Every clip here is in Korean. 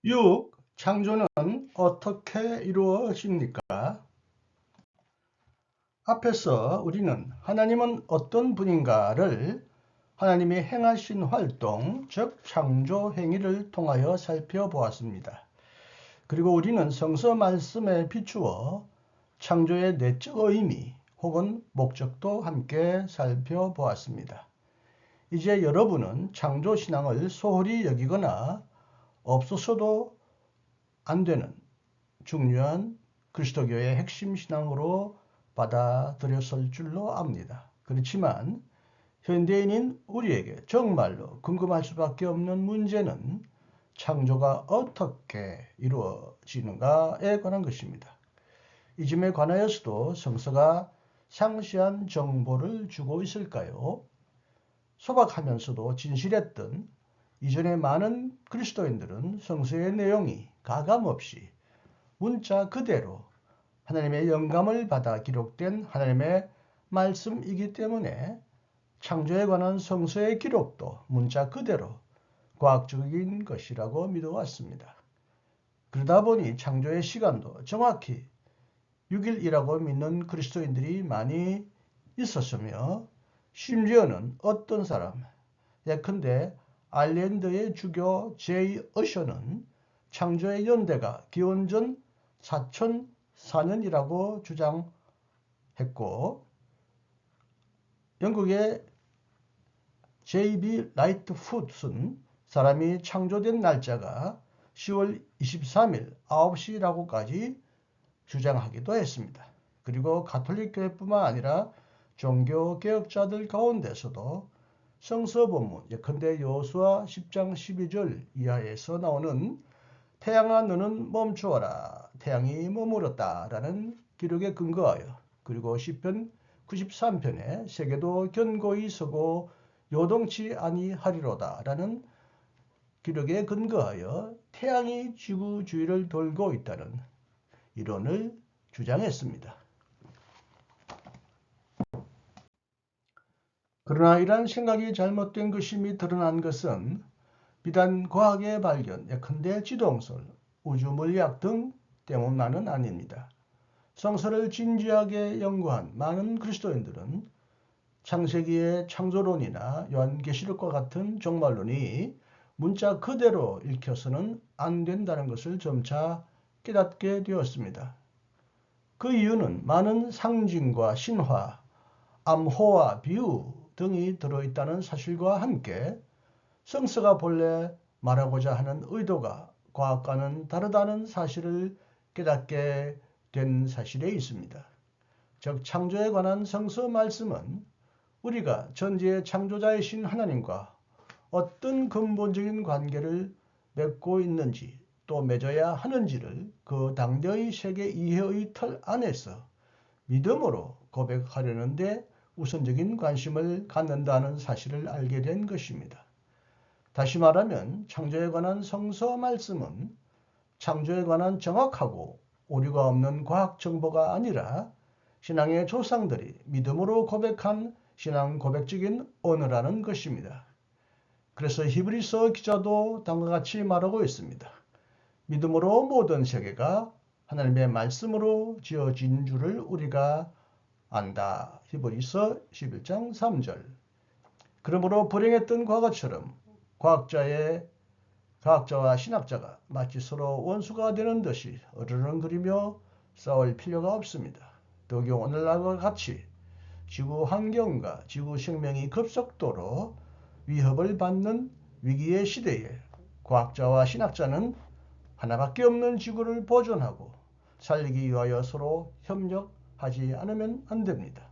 6. 창조는 어떻게 이루어집니까? 앞에서 우리는 하나님은 어떤 분인가를 하나님이 행하신 활동, 즉 창조 행위를 통하여 살펴보았습니다. 그리고 우리는 성서 말씀에 비추어 창조의 내적 의미 혹은 목적도 함께 살펴보았습니다. 이제 여러분은 창조신앙을 소홀히 여기거나 없어서도 안 되는 중요한 그리스도교의 핵심 신앙으로 받아들였을 줄로 압니다. 그렇지만 현대인인 우리에게 정말로 궁금할 수밖에 없는 문제는 창조가 어떻게 이루어지는가에 관한 것입니다. 이 점에 관하여서도 성서가 상세한 정보를 주고 있을까요? 소박하면서도 진실했던 이전의 많은 그리스도인들은 성서의 내용이 가감없이 문자 그대로 하나님의 영감을 받아 기록된 하나님의 말씀이기 때문에 창조에 관한 성서의 기록도 문자 그대로 과학적인 것이라고 믿어왔습니다. 그러다 보니 창조의 시간도 정확히 6일이라고 믿는 그리스도인들이 많이 있었으며 심지어는 어떤 사람, 예컨대 아일랜드의 주교 제이 어셔는 창조의 연대가 기원전 4004년이라고 주장했고, 영국의 J.B. 라이트풋은 사람이 창조된 날짜가 10월 23일 9시라고까지 주장하기도 했습니다. 그리고 가톨릭 교회뿐만 아니라 종교개혁자들 가운데서도 성서 본문 예컨대 여호수아 10장 12절 이하에서 나오는 태양아 너는 멈추어라 태양이 머물렀다 라는 기록에 근거하여, 그리고 시편 93편에 세계도 견고히 서고 요동치 아니하리로다 라는 기록에 근거하여 태양이 지구 주위를 돌고 있다는 이론을 주장했습니다. 그러나 이러한 생각이 잘못된 것임이 드러난 것은 비단 과학의 발견, 예컨대 지동설, 우주물리학 등 때문만은 아닙니다. 성서를 진지하게 연구한 많은 그리스도인들은 창세기의 창조론이나 요한계시록과 같은 종말론이 문자 그대로 읽혀서는 안 된다는 것을 점차 깨닫게 되었습니다. 그 이유는 많은 상징과 신화, 암호와 비유 등이 들어있다는 사실과 함께 성서가 본래 말하고자 하는 의도가 과학과는 다르다는 사실을 깨닫게 된 사실에 있습니다. 즉 창조에 관한 성서 말씀은 우리가 전지의 창조자이신 하나님과 어떤 근본적인 관계를 맺고 있는지 또 맺어야 하는지를 그 당대의 세계 이해의 틀 안에서 믿음으로 고백하려는 데 우선적인 관심을 갖는다는 사실을 알게 된 것입니다. 다시 말하면 창조에 관한 성서 말씀은 창조에 관한 정확하고 오류가 없는 과학 정보가 아니라 신앙의 조상들이 믿음으로 고백한 신앙 고백적인 언어라는 것입니다. 그래서 히브리서 기자도 다음과 같이 말하고 있습니다. 믿음으로 모든 세계가 하나님의 말씀으로 지어진 줄을 우리가 안다. 히브리서 11장 3절. 그러므로 불행했던 과거처럼 과학자와 신학자가 마치 서로 원수가 되는 듯이 어르렁거리며 싸울 필요가 없습니다. 더욱이 오늘날과 같이 지구 환경과 지구 생명이 급속도로 위협을 받는 위기의 시대에 과학자와 신학자는 하나밖에 없는 지구를 보존하고 살리기 위하여 서로 협력하지 않으면 안 됩니다.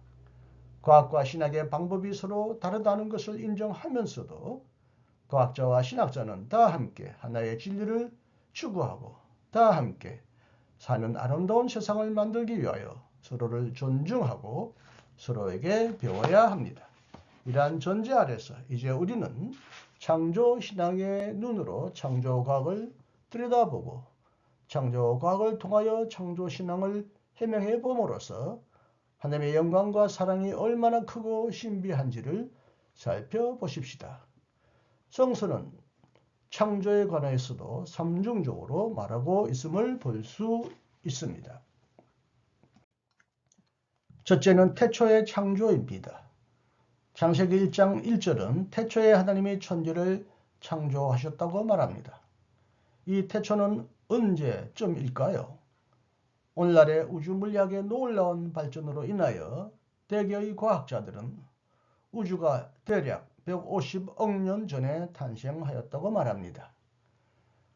과학과 신학의 방법이 서로 다르다는 것을 인정하면서도 과학자와 신학자는 다 함께 하나의 진리를 추구하고 다 함께 사는 아름다운 세상을 만들기 위하여 서로를 존중하고 서로에게 배워야 합니다. 이러한 전제 아래서 이제 우리는 창조신앙의 눈으로 창조과학을 들여다보고 창조과학을 통하여 창조신앙을 해명해 봄으로써 하나님의 영광과 사랑이 얼마나 크고 신비한지를 살펴보십시다. 성서는 창조에 관해서도 삼중적으로 말하고 있음을 볼 수 있습니다. 첫째는 태초의 창조입니다. 창세기 1장 1절은 태초에 하나님이 천지를 창조하셨다고 말합니다. 이 태초는 언제쯤일까요? 오늘날의 우주물리학의 놀라운 발전으로 인하여 대개의 과학자들은 우주가 대략 150억 년 전에 탄생하였다고 말합니다.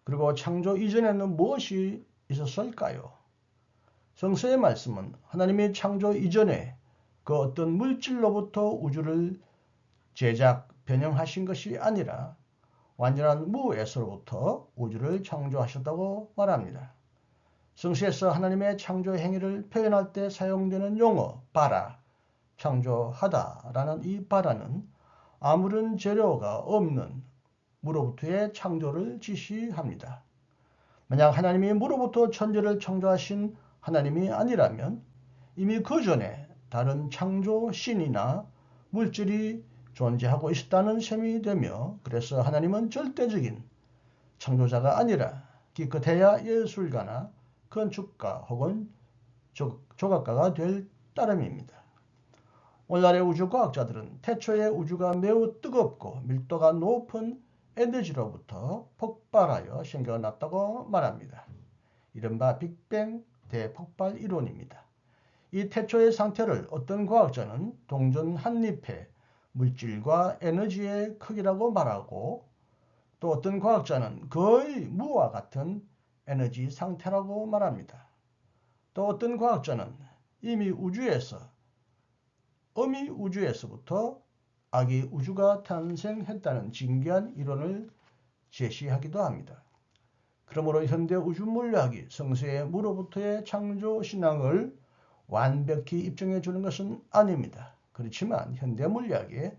그리고 창조 이전에는 무엇이 있었을까요? 성서의 말씀은 하나님이 창조 이전에 그 어떤 물질로부터 우주를 제작, 변형하신 것이 아니라 완전한 무에서로부터 우주를 창조하셨다고 말합니다. 성서에서 하나님의 창조 행위를 표현할 때 사용되는 용어 바라, 창조하다라는 이 바라는 아무런 재료가 없는 물로부터의 창조를 지시합니다. 만약 하나님이 물로부터 천지를 창조하신 하나님이 아니라면 이미 그 전에 다른 창조 신이나 물질이 존재하고 있었다는 셈이 되며, 그래서 하나님은 절대적인 창조자가 아니라 기껏해야 예술가나 건축가 혹은 조각가가 될 따름입니다. 오늘날의 우주과학자들은 태초의 우주가 매우 뜨겁고 밀도가 높은 에너지로부터 폭발하여 생겨났다고 말합니다. 이른바 빅뱅 대폭발 이론입니다. 이 태초의 상태를 어떤 과학자는 동전 한 잎의 물질과 에너지의 크기라고 말하고, 또 어떤 과학자는 거의 무와 같은 에너지 상태라고 말합니다. 또 어떤 과학자는 이미 어미 우주에서부터 아기 우주가 탄생했다는 진귀한 이론을 제시하기도 합니다. 그러므로 현대 우주물리학이 성서의 무로부터의 창조 신앙을 완벽히 입증해 주는 것은 아닙니다. 그렇지만 현대 물리학이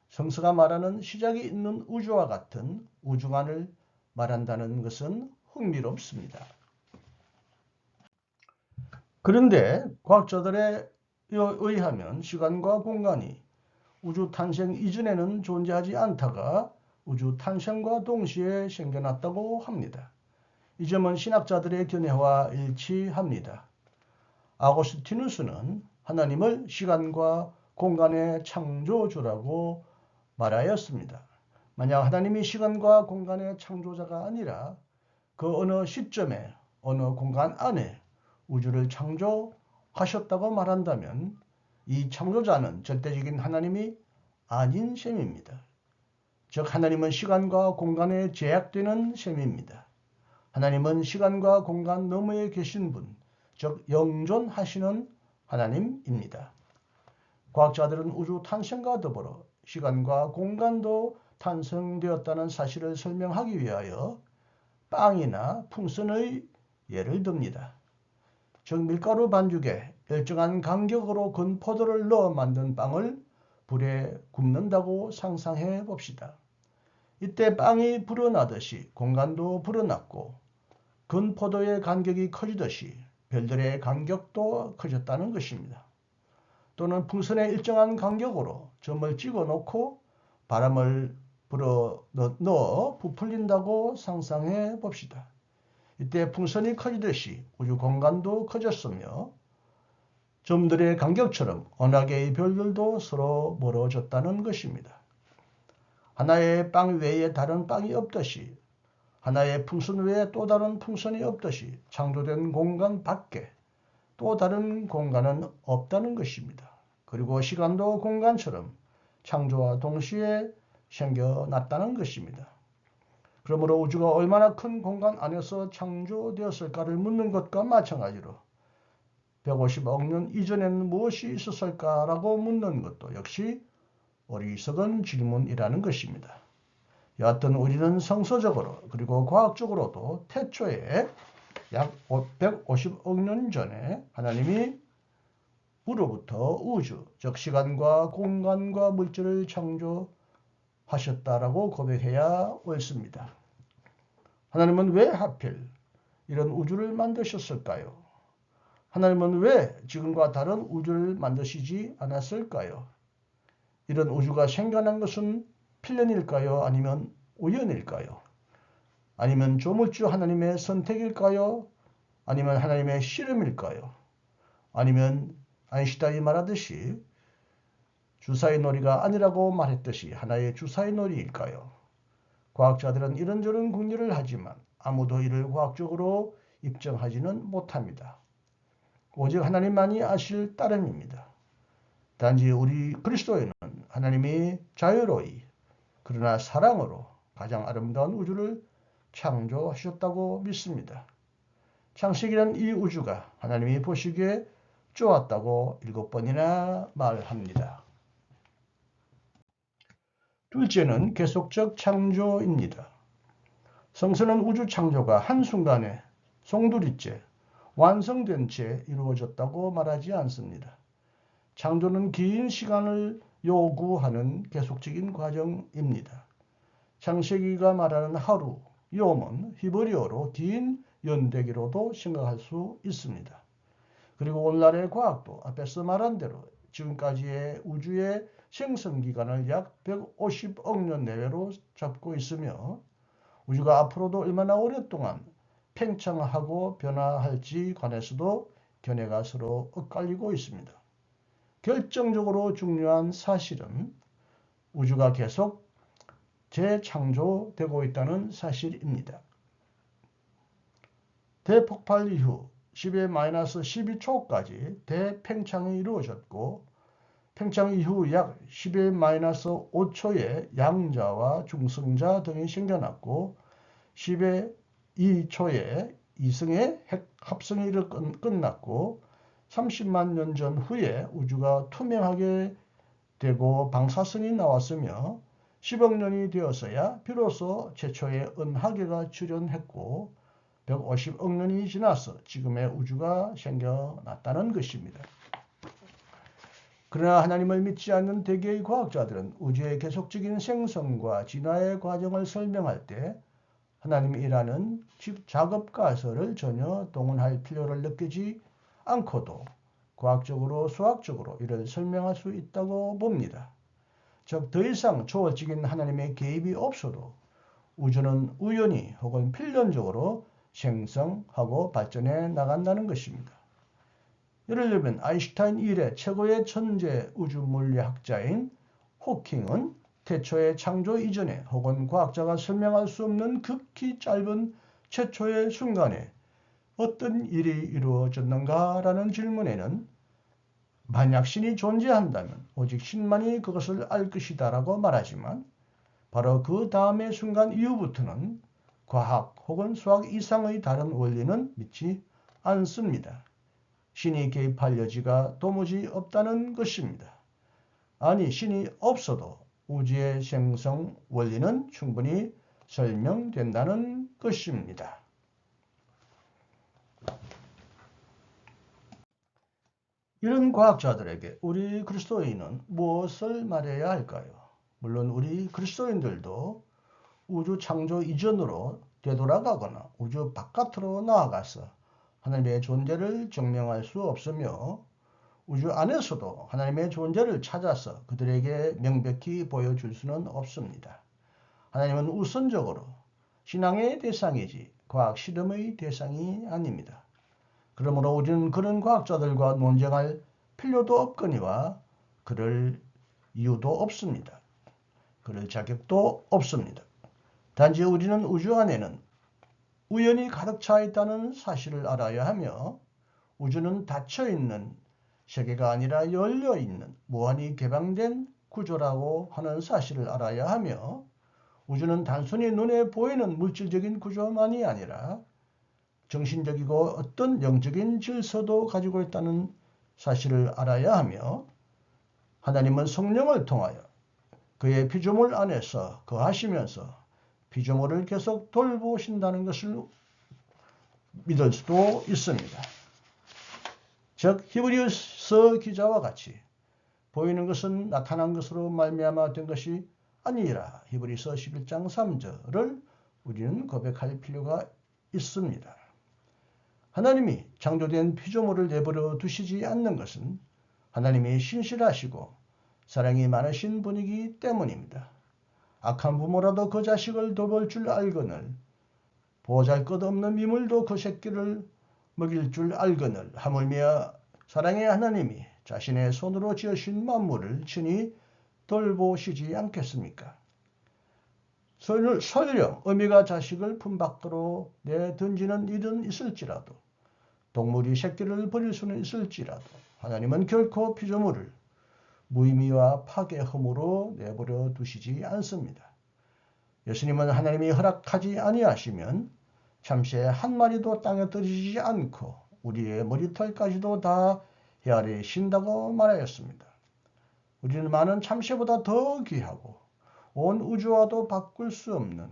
성서가 말하는 시작이 있는 우주와 같은 우주관을 말한다는 것은 흥미롭습니다. 그런데 과학자들에 의하면 시간과 공간이 우주 탄생 이전에는 존재하지 않다가 우주 탄생과 동시에 생겨났다고 합니다. 이 점은 신학자들의 견해와 일치합니다. 아고스티누스는 하나님을 시간과 공간의 창조주라고 말하였습니다. 만약 하나님이 시간과 공간의 창조자가 아니라 그 어느 시점에 어느 공간 안에 우주를 창조하셨다고 말한다면 이 창조자는 절대적인 하나님이 아닌 셈입니다. 즉 하나님은 시간과 공간에 제약되는 셈입니다. 하나님은 시간과 공간 너머에 계신 분, 즉 영존하시는 하나님입니다. 과학자들은 우주 탄생과 더불어 시간과 공간도 탄생되었다는 사실을 설명하기 위하여 빵이나 풍선의 예를 듭니다. 즉 밀가루 반죽에 일정한 간격으로 건포도를 넣어 만든 빵을 불에 굽는다고 상상해 봅시다. 이때 빵이 불어나듯이 공간도 불어났고 건포도의 간격이 커지듯이 별들의 간격도 커졌다는 것입니다. 또는 풍선에 일정한 간격으로 점을 찍어 놓고 바람을 불어 넣어 부풀린다고 상상해 봅시다. 이때 풍선이 커지듯이 우주 공간도 커졌으며 점들의 간격처럼 어느 개의 별들도 서로 멀어졌다는 것입니다. 하나의 빵 외에 다른 빵이 없듯이, 하나의 풍선 외에 또 다른 풍선이 없듯이 창조된 공간 밖에 또 다른 공간은 없다는 것입니다. 그리고 시간도 공간처럼 창조와 동시에 생겨났다는 것입니다. 그러므로 우주가 얼마나 큰 공간 안에서 창조되었을까를 묻는 것과 마찬가지로 150억 년 이전에는 무엇이 있었을까라고 묻는 것도 역시 어리석은 질문이라는 것입니다. 여하튼 우리는 성서적으로 그리고 과학적으로도 태초에 약 150억 년 전에 하나님이 우로부터 우주, 즉 시간과 공간과 물질을 창조하셨다라고 고백해야 옳습니다. 하나님은 왜 하필 이런 우주를 만드셨을까요? 하나님은 왜 지금과 다른 우주를 만드시지 않았을까요? 이런 우주가 생겨난 것은 필연일까요? 아니면 우연일까요? 아니면 조물주 하나님의 선택일까요? 아니면 하나님의 씨름일까요? 아니면 아인슈타인이 말하듯이 주사위 놀이가 아니라고 말했듯이 하나의 주사위 놀이일까요? 과학자들은 이런저런 궁리를 하지만 아무도 이를 과학적으로 입증하지는 못합니다. 오직 하나님만이 아실 따름입니다. 단지 우리 그리스도인은 하나님이 자유로이 그러나 사랑으로 가장 아름다운 우주를 창조하셨다고 믿습니다. 창세기란 이 우주가 하나님이 보시기에 좋았다고 7번이나 말합니다. 둘째는 계속적 창조입니다. 성서는 우주 창조가 한순간에 송두리째 완성된 채 이루어졌다고 말하지 않습니다. 창조는 긴 시간을 요구하는 계속적인 과정입니다. 창세기가 말하는 하루, 욤은 히브리어로 긴 연대기로도 생각할 수 있습니다. 그리고 오늘날의 과학도 앞에서 말한 대로 지금까지의 우주의 생성기간을 약 150억 년 내외로 잡고 있으며 우주가 앞으로도 얼마나 오랫동안 팽창하고 변화할지 관해서도 견해가 서로 엇갈리고 있습니다. 결정적으로 중요한 사실은 우주가 계속 재창조되고 있다는 사실입니다. 대폭발 이후 10-12초까지 대팽창이 이루어졌고 팽창 이후 약 10-5초에 양자와 중성자 등이 생겨났고 10-2초에 이성의 핵 합성이 끝났고 30만 년 전 후에 우주가 투명하게 되고 방사선이 나왔으며 10억 년이 되어서야 비로소 최초의 은하계가 출현했고 150억 년이 지나서 지금의 우주가 생겨났다는 것입니다. 그러나 하나님을 믿지 않는 대개의 과학자들은 우주의 계속적인 생성과 진화의 과정을 설명할 때 하나님이라는 작업가설을 전혀 동원할 필요를 느끼지 않고도 과학적으로 수학적으로 이를 설명할 수 있다고 봅니다. 즉 더 이상 초월적인 하나님의 개입이 없어도 우주는 우연히 혹은 필연적으로 생성하고 발전해 나간다는 것입니다. 예를 들면 아인슈타인 이래 최고의 천재 우주물리학자인 호킹은 태초의 창조 이전에 혹은 과학자가 설명할 수 없는 극히 짧은 최초의 순간에 어떤 일이 이루어졌는가라는 질문에는 만약 신이 존재한다면 오직 신만이 그것을 알 것이다 라고 말하지만 바로 그 다음의 순간 이후부터는 과학 혹은 수학 이상의 다른 원리는 믿지 않습니다. 신이 개입할 여지가 도무지 없다는 것입니다. 아니, 신이 없어도 우주의 생성 원리는 충분히 설명된다는 것입니다. 이런 과학자들에게 우리 그리스도인은 무엇을 말해야 할까요? 물론 우리 그리스도인들도 우주 창조 이전으로 되돌아가거나 우주 바깥으로 나아가서 하나님의 존재를 증명할 수 없으며 우주 안에서도 하나님의 존재를 찾아서 그들에게 명백히 보여줄 수는 없습니다. 하나님은 우선적으로 신앙의 대상이지 과학 실험의 대상이 아닙니다. 그러므로 우리는 그런 과학자들과 논쟁할 필요도 없거니와 그럴 이유도 없습니다. 그럴 자격도 없습니다. 단지 우리는 우주 안에는 우연히 가득 차 있다는 사실을 알아야 하며 우주는 닫혀있는 세계가 아니라 열려있는 무한히 개방된 구조라고 하는 사실을 알아야 하며 우주는 단순히 눈에 보이는 물질적인 구조만이 아니라 정신적이고 어떤 영적인 질서도 가지고 있다는 사실을 알아야 하며 하나님은 성령을 통하여 그의 피조물 안에서 거하시면서 피조물을 계속 돌보신다는 것을 믿을 수도 있습니다. 즉 히브리서 기자와 같이 보이는 것은 나타난 것으로 말미암아 된 것이 아니라 히브리서 11장 3절을 우리는 고백할 필요가 있습니다. 하나님이 창조된 피조물을 내버려 두시지 않는 것은 하나님이 신실하시고 사랑이 많으신 분이기 때문입니다. 악한 부모라도 그 자식을 돌볼 줄 알거늘 보잘것없는 미물도 그 새끼를 먹일 줄 알거늘 하물며 사랑의 하나님이 자신의 손으로 지으신 만물을 친히 돌보시지 않겠습니까? 설령 어미가 자식을 품 밖으로 내던지는 일은 있을지라도 동물이 새끼를 버릴 수는 있을지라도 하나님은 결코 피조물을 무의미와 파괴함으로 내버려 두시지 않습니다. 예수님은 하나님이 허락하지 아니하시면 참새 한 마리도 땅에 떨어지지 않고 우리의 머리털까지도 다 헤아리신다고 말하였습니다. 우리는 많은 참새보다 더 귀하고 온 우주와도 바꿀 수 없는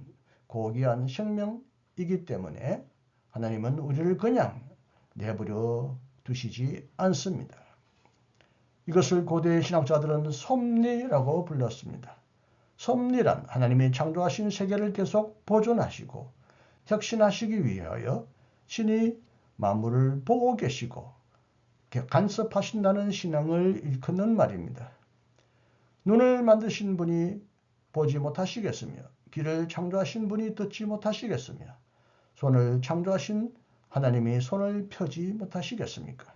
고귀한 생명이기 때문에 하나님은 우리를 그냥 내버려 두시지 않습니다. 이것을 고대 신학자들은 섭리라고 불렀습니다. 섭리란 하나님이 창조하신 세계를 계속 보존하시고 혁신하시기 위하여 신이 만물을 보고 계시고 간섭하신다는 신앙을 일컫는 말입니다. 눈을 만드신 분이 보지 못하시겠으며 귀를 창조하신 분이 듣지 못하시겠으며 손을 창조하신 하나님이 손을 펴지 못하시겠습니까?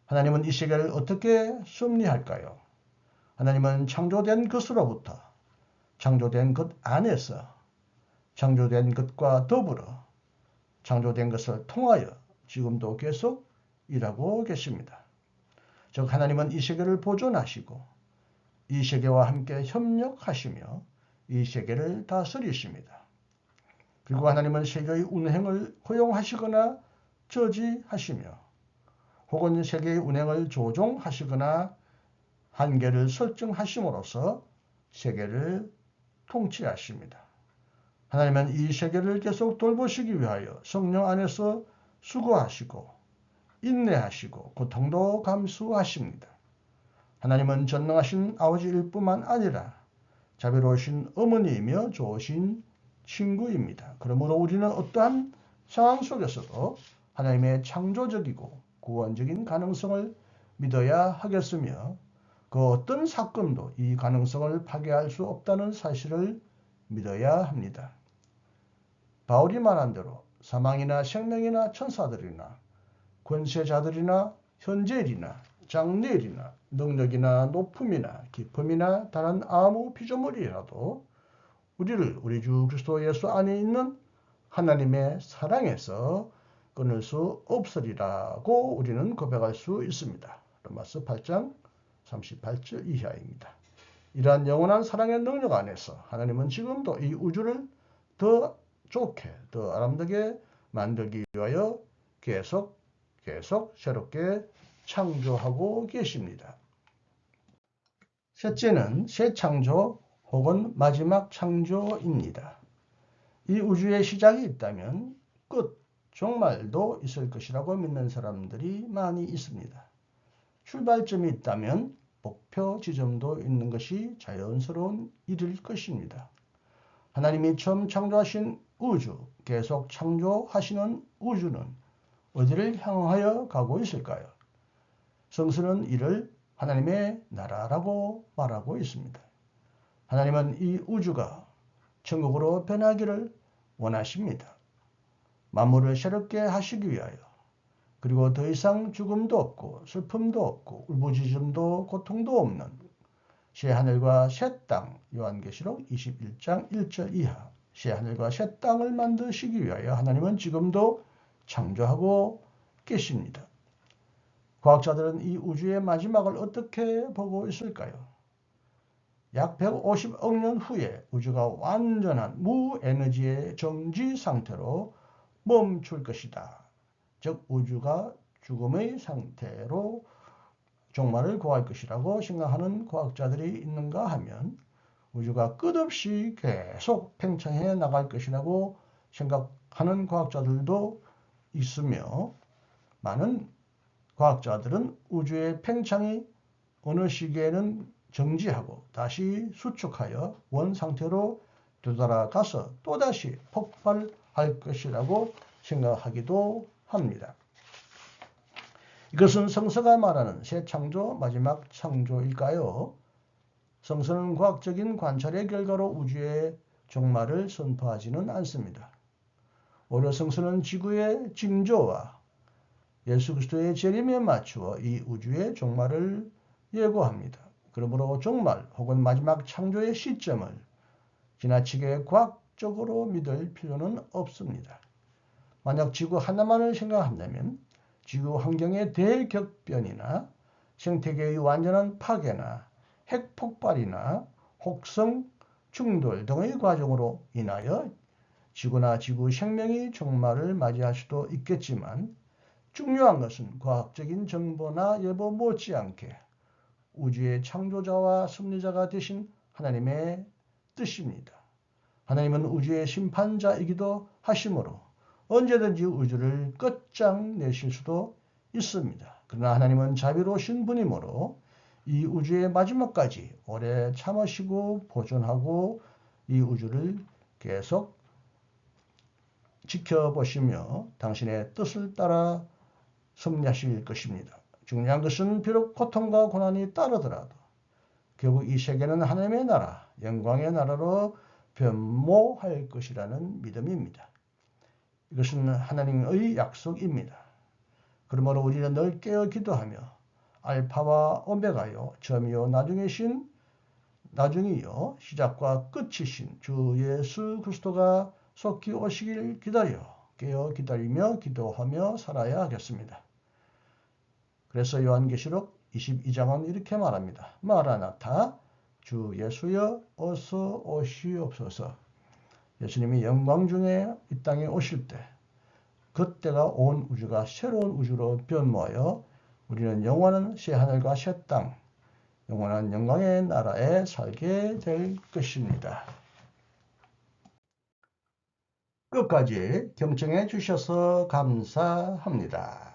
하나님은 이 세계를 어떻게 섭리할까요? 하나님은 창조된 것으로부터 창조된 것 안에서 창조된 것과 더불어 창조된 것을 통하여 지금도 계속 일하고 계십니다. 즉 하나님은 이 세계를 보존하시고 이 세계와 함께 협력하시며 이 세계를 다스리십니다. 그리고 하나님은 세계의 운행을 허용하시거나 저지하시며 혹은 세계의 운행을 조종하시거나 한계를 설정하심으로써 세계를 통치하십니다. 하나님은 이 세계를 계속 돌보시기 위하여 성령 안에서 수고하시고 인내하시고 고통도 감수하십니다. 하나님은 전능하신 아버지일 뿐만 아니라 자비로우신 어머니이며 좋으신 친구입니다. 그러므로 우리는 어떠한 상황 속에서도 하나님의 창조적이고 구원적인 가능성을 믿어야 하겠으며 그 어떤 사건도 이 가능성을 파괴할 수 없다는 사실을 믿어야 합니다. 바울이 말한 대로 사망이나 생명이나 천사들이나 권세자들이나 현재일이나 장래일이나 능력이나 높음이나 기쁨이나 다른 아무 피조물이라도 우리를 우리 주 그리스도 예수 안에 있는 하나님의 사랑에서 끊을 수 없으리라고 우리는 고백할 수 있습니다. 로마서 8장 38절 이하입니다. 이러한 영원한 사랑의 능력 안에서 하나님은 지금도 이 우주를 더 좋게, 더 아름답게 만들기 위하여 계속 새롭게 창조하고 계십니다. 셋째는 새 창조 혹은 마지막 창조입니다. 이 우주의 시작이 있다면 끝, 종말도 있을 것이라고 믿는 사람들이 많이 있습니다. 출발점이 있다면 목표 지점도 있는 것이 자연스러운 일일 것입니다. 하나님이 처음 창조하신 우주, 계속 창조하시는 우주는 어디를 향하여 가고 있을까요? 성서는 이를 하나님의 나라라고 말하고 있습니다. 하나님은 이 우주가 천국으로 변하기를 원하십니다. 만물을 새롭게 하시기 위하여 그리고 더 이상 죽음도 없고 슬픔도 없고 울부짖음도 고통도 없는 새 하늘과 새 땅, 요한계시록 21장 1절 이하 새 하늘과 새 땅을 만드시기 위하여 하나님은 지금도 창조하고 계십니다. 과학자들은 이 우주의 마지막을 어떻게 보고 있을까요? 약 150억 년 후에 우주가 완전한 무에너지의 정지 상태로 멈출 것이다. 즉 우주가 죽음의 상태로 종말을 고할 것이라고 생각하는 과학자들이 있는가 하면 우주가 끝없이 계속 팽창해 나갈 것이라고 생각하는 과학자들도 있으며 많은 과학자들은 우주의 팽창이 어느 시기에는 정지하고 다시 수축하여 원 상태로 되돌아가서 또다시 폭발할 것이라고 생각하기도 합니다. 이것은 성서가 말하는 새 창조, 마지막 창조일까요? 성서는 과학적인 관찰의 결과로 우주의 종말을 선포하지는 않습니다. 오히려 성서는 지구의 징조와 예수 그리스도의 재림에 맞추어 이 우주의 종말을 예고합니다. 그러므로 종말 혹은 마지막 창조의 시점을 지나치게 과학적으로 믿을 필요는 없습니다. 만약 지구 하나만을 생각한다면 지구 환경의 대격변이나 생태계의 완전한 파괴나 핵폭발이나 혹성 충돌 등의 과정으로 인하여 지구나 지구 생명이 종말을 맞이할 수도 있겠지만 중요한 것은 과학적인 정보나 예보 못지않게 우주의 창조자와 섭리자가 되신 하나님의 뜻입니다. 하나님은 우주의 심판자이기도 하시므로 언제든지 우주를 끝장내실 수도 있습니다. 그러나 하나님은 자비로우신 분이므로 이 우주의 마지막까지 오래 참으시고 보존하고 이 우주를 계속 지켜보시며 당신의 뜻을 따라 섭리하실 것입니다. 중요한 것은 비록 고통과 고난이 따르더라도 결국 이 세계는 하나님의 나라, 영광의 나라로 변모할 것이라는 믿음입니다. 이것은 하나님의 약속입니다. 그러므로 우리는 늘 깨어 기도하며 알파와 오메가요, 처음이요 나중이요 시작과 끝이신 주 예수 그리스도가 속히 오시길 기다려 깨어 기다리며 기도하며 살아야 하겠습니다. 그래서 요한계시록 22장은 이렇게 말합니다. 마라나타, 주 예수여 어서 오시옵소서. 예수님이 영광 중에 이 땅에 오실 때 그때가 온 우주가 새로운 우주로 변모하여 우리는 영원한 새 하늘과 새 땅, 영원한 영광의 나라에 살게 될 것입니다. 끝까지 경청해 주셔서 감사합니다.